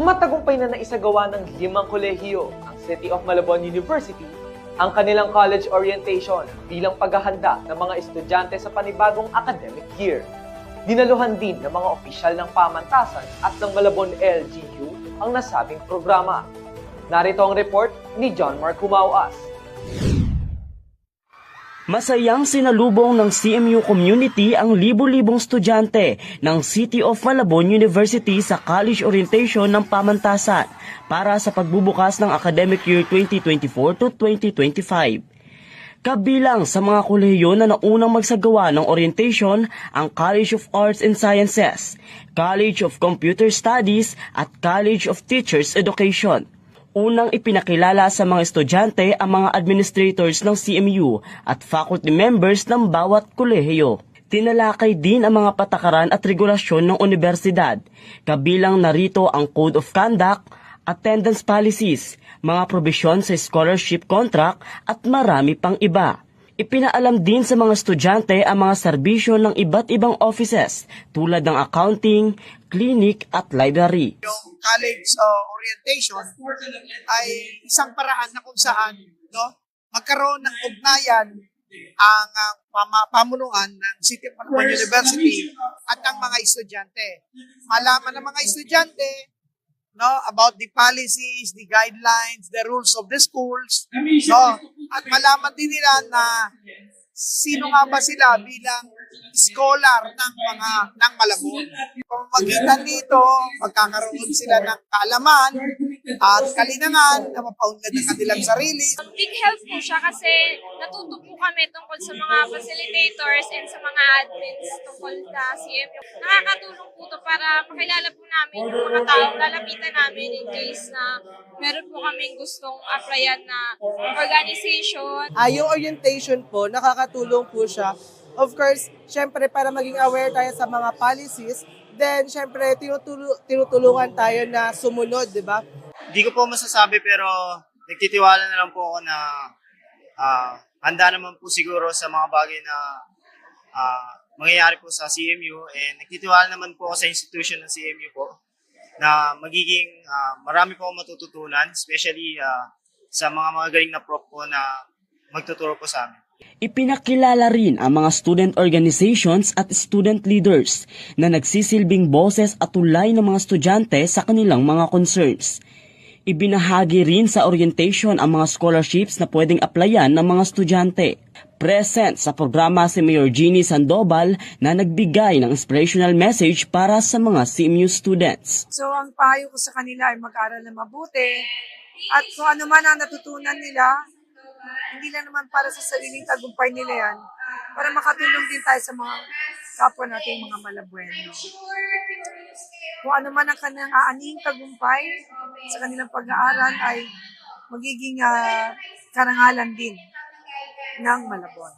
Matagumpay na naisagawa ng 5 kolehiyo ang City of Malabon University ang kanilang college orientation bilang paghahanda ng mga estudyante sa panibagong academic year. Dinaluhan din ng mga opisyal ng pamantasan at ng Malabon LGU ang nasabing programa. Narito ang report ni John Mark Humauas. Masayang sinalubong ng CMU community ang libo-libong estudyante ng City of Malabon University sa college orientation ng pamantasan para sa pagbubukas ng academic year 2024 to 2025. Kabilang sa mga kolehiyo na naunang magsagawa ng orientation ang College of Arts and Sciences, College of Computer Studies at College of Teachers Education. Unang ipinakilala sa mga estudyante ang mga administrators ng CMU at faculty members ng bawat kolehiyo. Tinalakay din ang mga patakaran at regulasyon ng universidad. Kabilang narito ang Code of Conduct, attendance policies, mga probisyon sa scholarship contract at marami pang iba. Ipinaalam din sa mga estudyante ang mga serbisyo ng iba't ibang offices tulad ng accounting, clinic at library. Yung college orientation ay isang paraan na kung saan magkaroon ng ugnayan ang pamunuan ng City of Malabon University at ang mga estudyante. Malaman ng mga estudyante about the policies, the guidelines, the rules of the schools, at malaman din nila na sino nga ba sila bilang scholar ng Malabon. Pamamagitan dito, magkakaroon sila ng kaalaman at kalinangan na mapaunlad ng kanilang sarili. Big help po siya kasi natuto po kami tungkol sa mga facilitators and sa mga admins tungkol sa CMU. Nakakatulong po ito para makilala po namin yung mga taong lalapitan namin in case na meron po kaming gustong applyan na organization. Yung orientation po, nakakatulong po siya. Of course, syempre para maging aware tayo sa mga policies, then syempre tinutulungan tayo na sumunod, di ba? Hindi ko po masasabi pero nagtitiwala na lang po ako na handa naman po siguro sa mga bagay na mangyayari po sa CMU, and nagtitiwala naman po ako sa institution ng CMU po na magiging marami po akong matututunan, especially sa mga magaling na prof po na magtuturo po sa amin. Ipinakilala rin ang mga student organizations at student leaders na nagsisilbing boses at tulay ng mga estudyante sa kanilang mga concerns. Ibinahagi rin sa orientation ang mga scholarships na pwedeng applyan ng mga estudyante. Present sa programa si Mayor Jeannie Sandoval na nagbigay ng inspirational message para sa mga CMU students. So ang payo ko sa kanila ay mag-aral na mabuti at kung ano man ang natutunan nila, hindi lang naman para sa sariling tagumpay nila yan, para makatulong din tayo sa mga kapwa nating mga Malabueno. Kung ano man ang kanilang aaning tagumpay sa kanilang pag-aaral ay magiging karangalan din ng Malabon.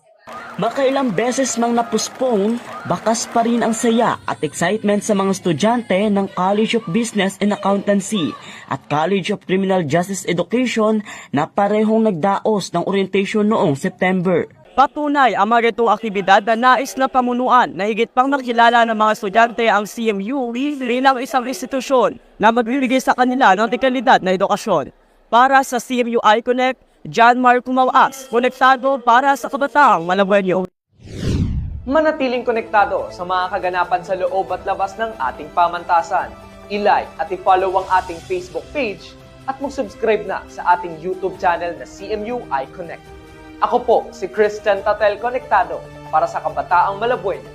Makailang beses mang napuspong, bakas pa rin ang saya at excitement sa mga estudyante ng College of Business and Accountancy at College of Criminal Justice Education na parehong nagdaos ng orientation noong September. Patunay ang mga itong aktibidad na nais na pamunuan na higit pang nakilala ng mga estudyante ang CMU bilang isang institusyon na magbibigay sa kanila ng dekalidad na edukasyon. Para sa CMU iConnect, John Mark Humauas, konektado para sa kabataang Malabueno. Manatiling konektado sa mga kaganapan sa loob at labas ng ating pamantasan. I-like at i-follow ang ating Facebook page at mag-subscribe na sa ating YouTube channel na CMU iConnect. Ako po si Christian Tatel, konektado para sa kabataang Malabueno.